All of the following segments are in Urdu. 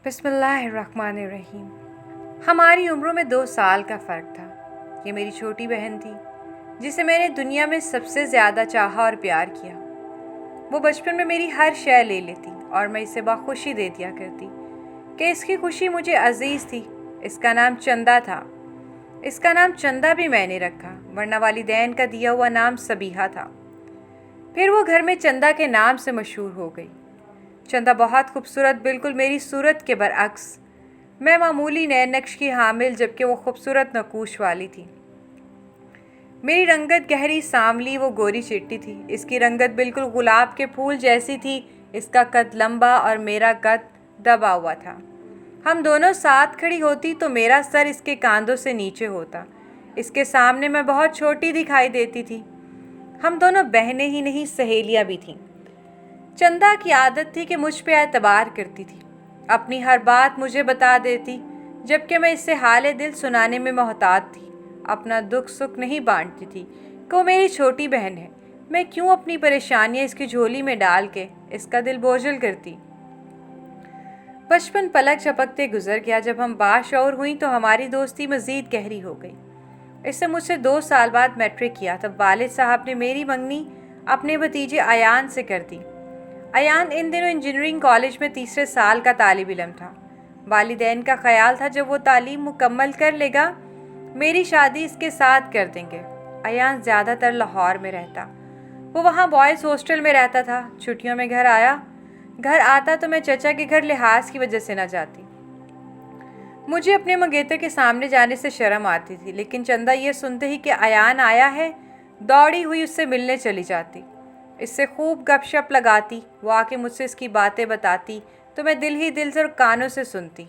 بسم اللہ الرحمن الرحیم۔ ہماری عمروں میں 2 سال کا فرق تھا۔ یہ میری چھوٹی بہن تھی جسے میں نے دنیا میں سب سے زیادہ چاہا اور پیار کیا۔ وہ بچپن میں میری ہر شے لے لیتی اور میں اسے بخوشی دے دیا کرتی کہ اس کی خوشی مجھے عزیز تھی۔ اس کا نام چندا تھا۔ اس کا نام چندا بھی میں نے رکھا، ورنہ والدین کا دیا ہوا نام سبیحہ تھا۔ پھر وہ گھر میں چندا کے نام سے مشہور ہو گئی۔ چندا بہت خوبصورت، بالکل میری صورت کے برعکس۔ میں معمولی نئے نقش کی حامل، جبکہ وہ خوبصورت نقوش والی تھی۔ میری رنگت گہری سانولی، وہ گوری چٹی تھی۔ اس کی رنگت بالکل گلاب کے پھول جیسی تھی۔ اس کا قد لمبا اور میرا قد دبا ہوا تھا۔ ہم دونوں ساتھ کھڑی ہوتی تو میرا سر اس کے کاندھوں سے نیچے ہوتا۔ اس کے سامنے میں بہت چھوٹی دکھائی دیتی تھی۔ ہم دونوں بہنیں ہی نہیں، سہیلیاں بھی تھیں۔ چندا کی عادت تھی کہ مجھ پہ اعتبار کرتی تھی، اپنی ہر بات مجھے بتا دیتی، جبکہ میں اس سے حال دل سنانے میں محتاط تھی۔ اپنا دکھ سکھ نہیں بانٹتی تھی کہ وہ میری چھوٹی بہن ہے۔ میں کیوں اپنی پریشانیاں اس کی جھولی میں ڈال کے اس کا دل بوجھل کرتی۔ بچپن پلک جھپکتے گزر گیا۔ جب ہم باشعور ہوئیں تو ہماری دوستی مزید گہری ہو گئی۔ اس سے مجھ سے 2 سال بعد میٹرک کیا۔ تب والد صاحب نے میری منگنی اپنے بھتیجے ایان سے کر دی۔ ایان ان دنوں انجینئرنگ کالج میں 3 سال کا طالب علم تھا۔ والدین کا خیال تھا جب وہ تعلیم مکمل کر لے گا میری شادی اس کے ساتھ کر دیں گے۔ ایان زیادہ تر لاہور میں رہتا۔ وہ وہاں بوائز ہاسٹل میں رہتا تھا۔ چھٹیوں میں گھر آتا تو میں چچا کے گھر لحاظ کی وجہ سے نہ جاتی۔ مجھے اپنے منگیتر کے سامنے جانے سے شرم آتی تھی، لیکن چندا یہ سنتے ہی کہ ایان آیا ہے، دوڑی ہوئی اس سے ملنے چلی جاتی۔ اس سے خوب گپ شپ لگاتی۔ وہ آ کے مجھ سے اس کی باتیں بتاتی تو میں دل ہی دل سے اور کانوں سے سنتی۔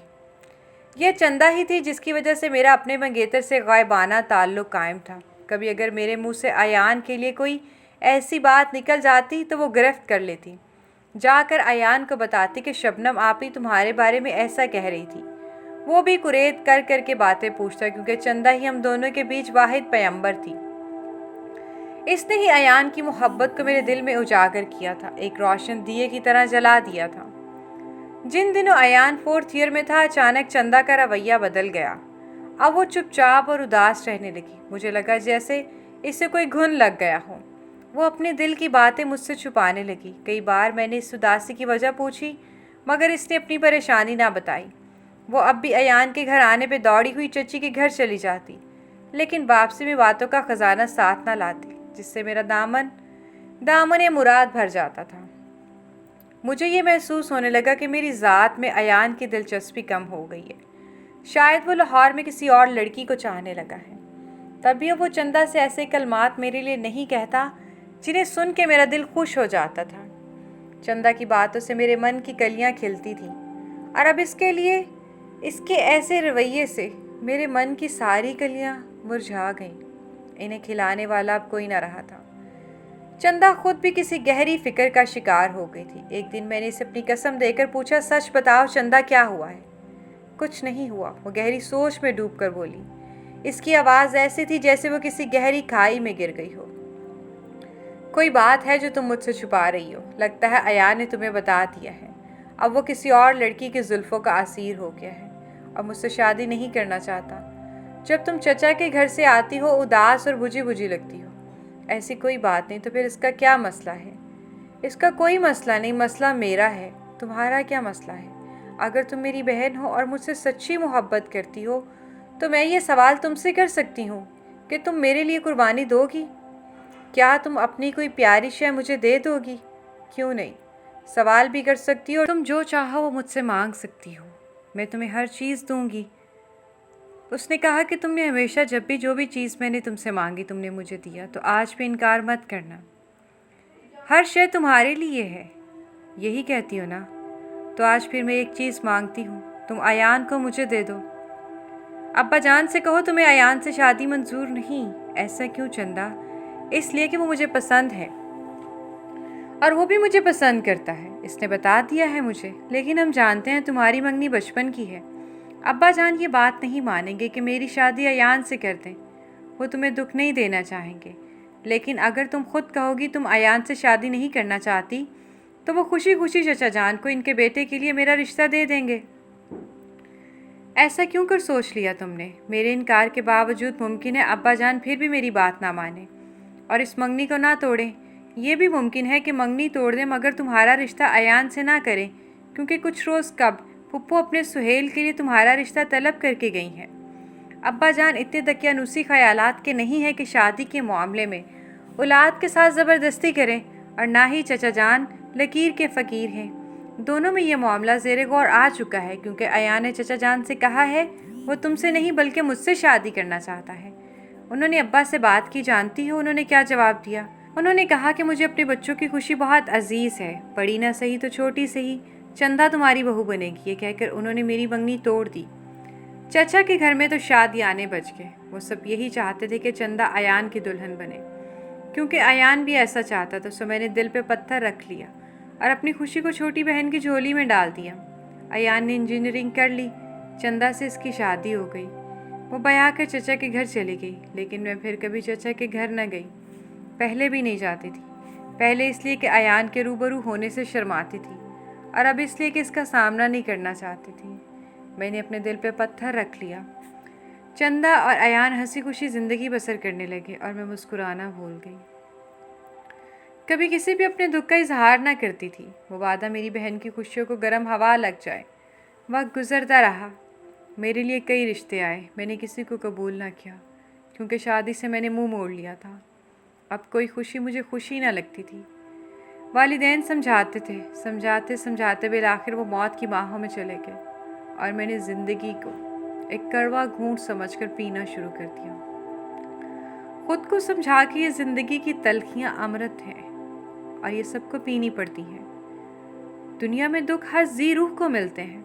یہ چندا ہی تھی جس کی وجہ سے میرا اپنے منگیتر سے غائبانہ تعلق قائم تھا۔ کبھی اگر میرے منہ سے ایان کے لیے کوئی ایسی بات نکل جاتی تو وہ گرفت کر لیتی، جا کر ایان کو بتاتی کہ شبنم آپی تمہارے بارے میں ایسا کہہ رہی تھی۔ وہ بھی قریت کر کر کے باتیں پوچھتا، کیونکہ چندا ہی ہم دونوں کے بیچ واحد پیمبر تھی۔ اس نے ہی ایان کی محبت کو میرے دل میں اجاگر کیا تھا، ایک روشن دیے کی طرح جلا دیا تھا۔ جن دنوں ایان 4th ایئر میں تھا، اچانک چندا کا رویہ بدل گیا۔ اب وہ چپ چاپ اور اداس رہنے لگی۔ مجھے لگا جیسے اسے کوئی گھن لگ گیا ہو۔ وہ اپنے دل کی باتیں مجھ سے چھپانے لگی۔ کئی بار میں نے اس اداسی کی وجہ پوچھی، مگر اس نے اپنی پریشانی نہ بتائی۔ وہ اب بھی ایان کے گھر آنے پہ دوڑی ہوئی چچی کے گھر چلی جاتی، لیکن واپسی میں باتوں کا خزانہ ساتھ نہ لاتی، جس سے میرا دامن مراد بھر جاتا تھا۔ مجھے یہ محسوس ہونے لگا کہ میری ذات میں ایان کی دلچسپی کم ہو گئی ہے۔ شاید وہ لاہور میں کسی اور لڑکی کو چاہنے لگا ہے۔ تب بھی وہ چندا سے ایسے کلمات میرے لیے نہیں کہتا جنہیں سن کے میرا دل خوش ہو جاتا تھا۔ چندا کی باتوں سے میرے من کی کلیاں کھلتی تھیں، اور اب اس کے ایسے رویے سے میرے من کی ساری کلیاں مرجھا گئیں۔ انہیں کھلانے والا اب کوئی نہ رہا تھا۔ چندا خود بھی کسی گہری فکر کا شکار ہو گئی تھی۔ ایک دن میں نے اسے اپنی قسم دے کر پوچھا، سچ بتاؤ چندا، کیا ہوا ہے؟ کچھ نہیں ہوا، وہ گہری سوچ میں ڈوب کر بولی۔ اس کی آواز ایسی تھی جیسے وہ کسی گہری کھائی میں گر گئی ہو۔ کوئی بات ہے جو تم مجھ سے چھپا رہی ہو۔ لگتا ہے ایان نے تمہیں بتا دیا ہے۔ اب وہ کسی اور لڑکی کی زلفوں کا اسیر ہو گیا ہے اور مجھ سے شادی نہیں کرنا چاہتا۔ جب تم چچا کے گھر سے آتی ہو اداس اور بجھی لگتی ہو۔ ایسی کوئی بات نہیں، تو پھر اس کا کیا مسئلہ ہے؟ اس کا کوئی مسئلہ نہیں، مسئلہ میرا ہے۔ تمہارا کیا مسئلہ ہے؟ اگر تم میری بہن ہو اور مجھ سے سچی محبت کرتی ہو تو میں یہ سوال تم سے کر سکتی ہوں کہ تم میرے لیے قربانی دو گی؟ کیا تم اپنی کوئی پیاری شے مجھے دے دو گی؟ کیوں نہیں؟ سوال بھی کر سکتی ہو اور تم جو چاہو وہ مجھ سے مانگ سکتی ہو، میں تمہیں ہر چیز دوں گی۔ اس نے کہا کہ تم نے ہمیشہ جب بھی جو بھی چیز میں نے تم سے مانگی تم نے مجھے دیا، تو آج بھی انکار مت کرنا۔ ہر شے تمہارے لیے ہے، یہی کہتی ہو نا؟ تو آج پھر میں ایک چیز مانگتی ہوں، تم ایان کو مجھے دے دو۔ ابا جان سے کہو تمہیں ایان سے شادی منظور نہیں۔ ایسا کیوں چندا؟ اس لیے کہ وہ مجھے پسند ہے اور وہ بھی مجھے پسند کرتا ہے، اس نے بتا دیا ہے مجھے۔ لیکن ہم جانتے ہیں تمہاری منگنی بچپن کی ہے۔ ابا جان یہ بات نہیں مانیں گے کہ میری شادی ایان سے کر دیں۔ وہ تمہیں دکھ نہیں دینا چاہیں گے، لیکن اگر تم خود کہو گی تم ایان سے شادی نہیں کرنا چاہتی تو وہ خوشی خوشی چچا جان کو ان کے بیٹے کے لیے میرا رشتہ دے دیں گے۔ ایسا کیوں کر سوچ لیا تم نے؟ میرے انکار کے باوجود ممکن ہے ابا جان پھر بھی میری بات نہ مانیں اور اس منگنی کو نہ توڑیں۔ یہ بھی ممکن ہے کہ منگنی توڑ دیں مگر تمہارا رشتہ ایان سے نہ کریں، کیونکہ کچھ روز قبل پھپھو اپنے سہیل کے لیے تمہارا رشتہ طلب کر کے گئی ہیں۔ ابا جان اتنے دقیانوسی خیالات کے نہیں ہیں کہ شادی کے معاملے میں اولاد کے ساتھ زبردستی کریں، اور نہ ہی چچا جان لکیر کے فقیر ہیں۔ دونوں میں یہ معاملہ زیر غور آ چکا ہے، کیونکہ ایان نے چچا جان سے کہا ہے وہ تم سے نہیں بلکہ مجھ سے شادی کرنا چاہتا ہے۔ انہوں نے ابا سے بات کی، جانتی ہو انہوں نے کیا جواب دیا؟ انہوں نے کہا کہ مجھے اپنے بچوں کی خوشی بہت عزیز ہے، بڑی نہ صحیح تو چھوٹی صحیح، چندہ تمہاری بہو بنے گی، یہ کہہ کر انہوں نے میری منگنی توڑ دی۔ چچا کے گھر میں تو شادی آنے بچ گئے، وہ سب یہی چاہتے تھے کہ چندہ ایان کی دلہن بنے، کیونکہ ایان بھی ایسا چاہتا تھا، سو میں نے دل پہ پتھر رکھ لیا اور اپنی خوشی کو چھوٹی بہن کی جھولی میں ڈال دیا۔ ایان نے انجینئرنگ کر لی، چندہ سے اس کی شادی ہو گئی، وہ بیاہ کر چچا کے گھر چلی گئی، لیکن میں پھر کبھی چچا کے گھر نہ گئی، پہلے بھی نہیں جاتی تھی، پہلے اس لیے کہ ایان کے روبرو ہونے سے شرماتی تھی، اور اب اس لیے کہ اس کا سامنا نہیں کرنا چاہتی تھی۔ میں نے اپنے دل پہ پتھر رکھ لیا۔ چندہ اور ایان ہنسی خوشی زندگی بسر کرنے لگے اور میں مسکرانا بھول گئی۔ کبھی کسی بھی اپنے دکھ کا اظہار نہ کرتی تھی، وہ وعدہ میری بہن کی خوشیوں کو گرم ہوا لگ جائے۔ وقت گزرتا رہا، میرے لیے کئی رشتے آئے، میں نے کسی کو قبول نہ کیا، کیونکہ شادی سے میں نے منہ موڑ لیا تھا۔ اب کوئی خوشی مجھے خوشی نہ لگتی تھی۔ والدین سمجھاتے تھے، سمجھاتے سمجھاتے بالآخر وہ موت کی باہوں میں چلے گئے، اور میں نے زندگی کو ایک کڑوا گھونٹ سمجھ کر پینا شروع کر دیا، خود کو سمجھا کہ یہ زندگی کی تلخیاں امرت ہیں اور یہ سب کو پینی پڑتی ہیں۔ دنیا میں دکھ ہر ذی روح کو ملتے ہیں،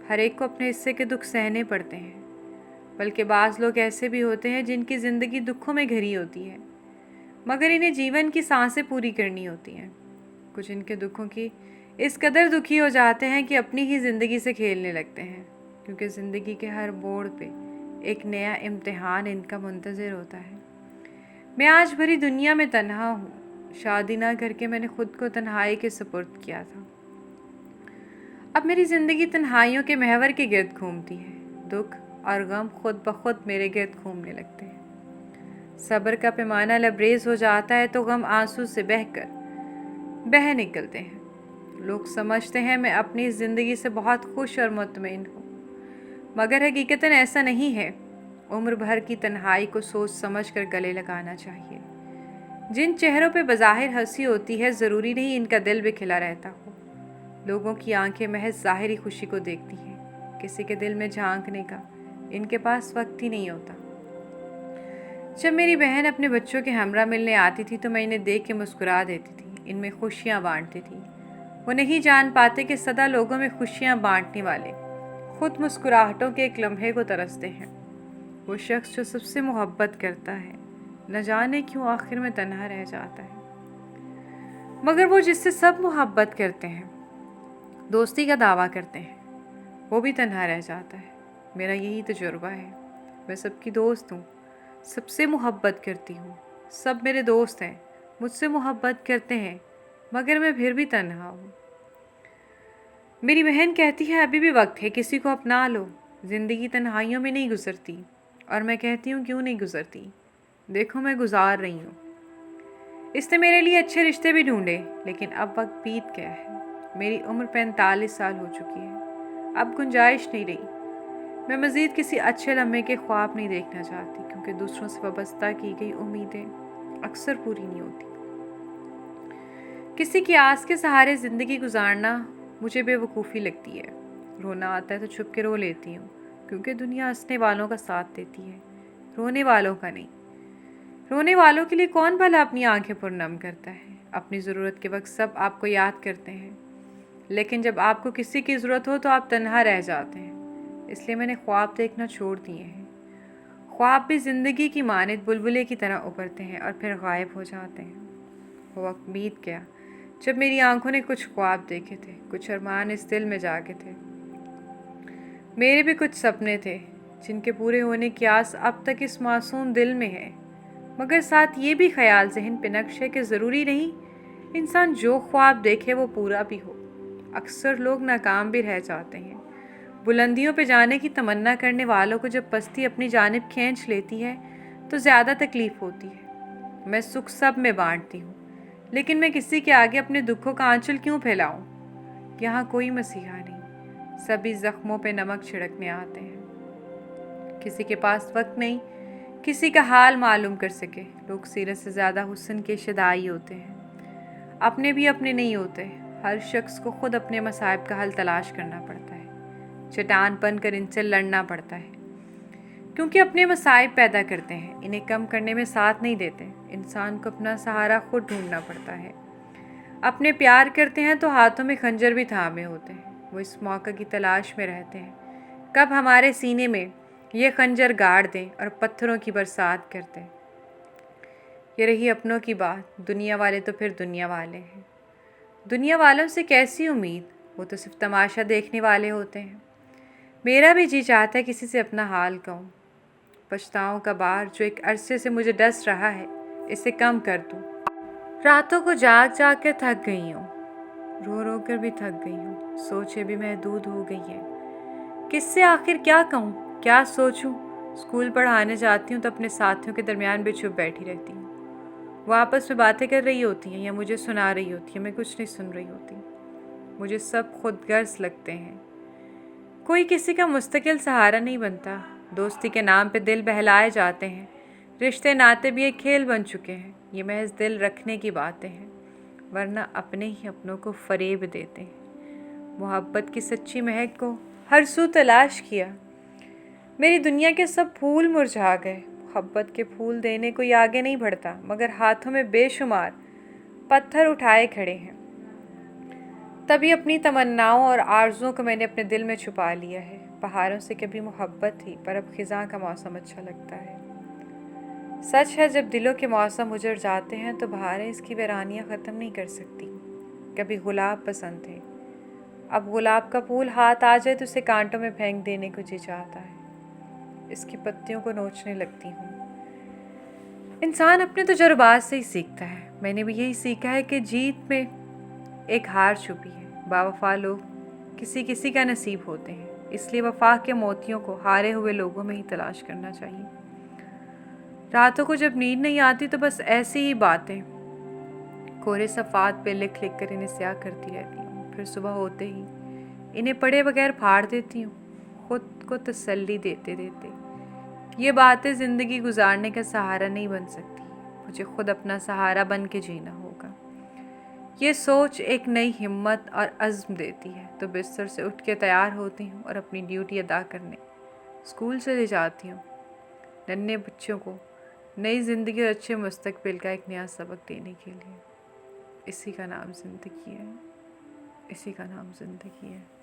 ہر ایک کو اپنے حصے کے دکھ سہنے پڑتے ہیں، بلکہ بعض لوگ ایسے بھی ہوتے ہیں جن کی زندگی دکھوں میں گھری ہوتی ہے، مگر انہیں جیون کی سانسیں پوری کرنی ہوتی ہیں۔ کچھ ان کے دکھوں کی اس قدر دکھی ہو جاتے ہیں کہ اپنی ہی زندگی سے کھیلنے لگتے ہیں، کیونکہ زندگی کے ہر موڑ پہ ایک نیا امتحان ان کا منتظر ہوتا ہے۔ میں آج بھری دنیا میں تنہا ہوں، شادی نہ کر کے میں نے خود کو تنہائی کے سپرد کیا تھا۔ اب میری زندگی تنہائیوں کے محور کے گرد گھومتی ہے، دکھ اور غم خود بخود میرے گرد گھومنے لگتے ہیں۔ صبر کا پیمانہ لبریز ہو جاتا ہے تو غم آنسو سے بہہ نکلتے ہیں۔ لوگ سمجھتے ہیں میں اپنی زندگی سے بہت خوش اور مطمئن ہوں، مگر حقیقتاً ایسا نہیں ہے۔ عمر بھر کی تنہائی کو سوچ سمجھ کر گلے لگانا چاہیے۔ جن چہروں پہ بظاہر ہنسی ہوتی ہے، ضروری نہیں ان کا دل بھی کھلا رہتا ہو۔ لوگوں کی آنکھیں محض ظاہری خوشی کو دیکھتی ہیں، کسی کے دل میں جھانکنے کا ان کے پاس وقت ہی نہیں ہوتا۔ جب میری بہن اپنے بچوں کے ہمراہ ملنے آتی تھی تو میں انہیں دیکھ کے مسکرا دیتی تھی، ان میں خوشیاں بانٹتی تھی۔ وہ نہیں جان پاتے کہ سدا لوگوں میں خوشیاں بانٹنے والے خود مسکراہٹوں کے ایک لمحے کو ترستے ہیں۔ وہ شخص جو سب سے محبت کرتا ہے، نہ جانے کیوں آخر میں تنہا رہ جاتا ہے، مگر وہ جس سے سب محبت کرتے ہیں، دوستی کا دعویٰ کرتے ہیں، وہ بھی تنہا رہ جاتا ہے۔ میرا یہی تجربہ ہے، میں سب کی دوست ہوں، سب سے محبت کرتی ہوں، سب میرے دوست ہیں، مجھ سے محبت کرتے ہیں، مگر میں پھر بھی تنہا ہوں۔ میری بہن کہتی ہے ابھی بھی وقت ہے، کسی کو اپنا لو، زندگی تنہائیوں میں نہیں گزرتی، اور میں کہتی ہوں کیوں نہیں گزرتی، دیکھو میں گزار رہی ہوں۔ اس نے میرے لیے اچھے رشتے بھی ڈھونڈے، لیکن اب وقت بیت گیا ہے، میری عمر 45 سال ہو چکی ہے، اب گنجائش نہیں رہی۔ میں مزید کسی اچھے لمحے کے خواب نہیں دیکھنا چاہتی، کیونکہ دوسروں سے وابستہ کی گئی امیدیں اکثر پوری نہیں ہوتی۔ کسی کی آس کے سہارے زندگی گزارنا مجھے بے وقوفی لگتی ہے۔ رونا آتا ہے تو چھپ کے رو لیتی ہوں، کیونکہ دنیا ہنسنے والوں کا ساتھ دیتی ہے، رونے والوں کا نہیں۔ رونے والوں کے لیے کون بھلا اپنی آنکھیں پرنم کرتا ہے؟ اپنی ضرورت کے وقت سب آپ کو یاد کرتے ہیں، لیکن جب آپ کو کسی کی ضرورت ہو تو آپ تنہا رہ جاتے ہیں۔ اس لیے میں نے خواب دیکھنا چھوڑ دیے ہیں۔ خواب بھی زندگی کی مانند بلبلے کی طرح ابھرتے ہیں اور پھر غائب ہو جاتے ہیں۔ وہ وقت بیت گیا جب میری آنکھوں نے کچھ خواب دیکھے تھے، کچھ ارمان اس دل میں جاگے تھے۔ میرے بھی کچھ سپنے تھے جن کے پورے ہونے کی آس اب تک اس معصوم دل میں ہے، مگر ساتھ یہ بھی خیال ذہن پہ نقش ہے کہ ضروری نہیں انسان جو خواب دیکھے وہ پورا بھی ہو۔ اکثر لوگ ناکام بھی رہ جاتے ہیں، بلندیوں پہ جانے کی تمنا کرنے والوں کو جب پستی اپنی جانب کھینچ لیتی ہے تو زیادہ تکلیف ہوتی ہے۔ میں سکھ سب میں بانٹتی ہوں، لیکن میں کسی کے آگے اپنے دکھوں کا آنچل کیوں پھیلاؤں؟ یہاں کوئی مسیحا نہیں، سبھی زخموں پہ نمک چھڑکنے آتے ہیں۔ کسی کے پاس وقت نہیں کسی کا حال معلوم کر سکے۔ لوگ سیرت سے زیادہ حسن کے شدائی ہوتے ہیں۔ اپنے بھی اپنے نہیں ہوتے۔ ہر شخص کو خود اپنے مصائب کا حل تلاش کرنا پڑتا ہے، چٹان بن کر ان سے لڑنا پڑتا ہے، کیونکہ اپنے مصائب پیدا کرتے ہیں، انہیں کم کرنے میں ساتھ نہیں دیتے۔ انسان کو اپنا سہارا خود ڈھونڈنا پڑتا ہے۔ اپنے پیار کرتے ہیں تو ہاتھوں میں خنجر بھی تھامے ہوتے ہیں۔ وہ اس موقع کی تلاش میں رہتے ہیں کب ہمارے سینے میں یہ خنجر گاڑ دیں اور پتھروں کی برسات کر دیں۔ یہ رہی اپنوں کی بات، دنیا والے تو پھر دنیا والے ہیں۔ دنیا والوں سے کیسی امید، وہ تو صرف تماشا دیکھنے والے ہوتے ہیں۔ میرا بھی جی چاہتا ہے کسی سے اپنا حال کہوں، پچھتاؤں کا بار جو ایک عرصے سے مجھے ڈس رہا ہے اسے کم کر دوں۔ راتوں کو جاگ جاگ کر تھک گئی ہوں، رو رو کر بھی تھک گئی ہوں، سوچیں بھی محدود ہو گئی ہیں۔ کس سے آخر کیا کہوں، کیا سوچوں؟ اسکول پڑھانے جاتی ہوں تو اپنے ساتھیوں کے درمیان بھی چپ بیٹھی رہتی ہوں۔ وہ آپس میں باتیں کر رہی ہوتی ہیں یا مجھے سنا رہی ہوتی ہیں، میں کچھ نہیں سن رہی ہوتی۔ مجھے سب خود غرض لگتے ہیں۔ کوئی کسی کا مستقل سہارا نہیں بنتا۔ دوستی کے نام پہ دل بہلائے جاتے ہیں۔ رشتے ناتے بھی ایک کھیل بن چکے ہیں۔ یہ محض دل رکھنے کی باتیں ہیں، ورنہ اپنے ہی اپنوں کو فریب دیتے ہیں۔ محبت کی سچی مہک کو ہر سو تلاش کیا، میری دنیا کے سب پھول مرجھا گئے۔ محبت کے پھول دینے کوئی آگے نہیں بڑھتا، مگر ہاتھوں میں بے شمار پتھر اٹھائے کھڑے ہیں۔ تبھی اپنی تمناؤں اور آرزوؤں کو میں نے اپنے دل میں چھپا لیا ہے۔ بہاروں سے کبھی محبت تھی، پر اب خزاں کا موسم اچھا لگتا ہے۔ سچ ہے جب دلوں کے موسم اجڑ جاتے ہیں تو بہاریں اس کی ویرانیاں ختم نہیں کر سکتی۔ کبھی گلاب پسند تھے، اب گلاب کا پھول ہاتھ آ جائے تو اسے کانٹوں میں پھینک دینے کو جی چاہتا ہے۔ اس کی پتیوں کو نوچنے لگتی ہوں۔ انسان اپنے تجربات سے ہی سیکھتا ہے۔ میں نے بھی یہی سیکھا ہے کہ جیت میں ایک ہار چھپی ہے۔ باوفا لوگ کسی کسی کا نصیب ہوتے ہیں، اس لیے وفا کے موتیوں کو ہارے ہوئے لوگوں میں ہی تلاش کرنا چاہیے۔ راتوں کو جب نیند نہیں آتی تو بس ایسی ہی باتیں کورے صفحات پہ لکھ لکھ کر انہیں سیاہ کرتی رہتی ہوں۔ پھر صبح ہوتے ہی انہیں پڑھے بغیر پھاڑ دیتی ہوں، خود کو تسلی دیتے دیتے۔ یہ باتیں زندگی گزارنے کا سہارا نہیں بن سکتی، مجھے خود اپنا سہارا بن کے جینا ہوگا۔ یہ سوچ ایک نئی ہمت اور عزم دیتی ہے، تو بستر سے اٹھ کے تیار ہوتی ہوں اور اپنی ڈیوٹی ادا کرنے اسکول چلے جاتی ہوں، ننھے بچوں کو نئی زندگی اور اچھے مستقبل کا ایک نیا سبق دینے کے لیے۔ اسی کا نام زندگی ہے، اسی کا نام زندگی ہے۔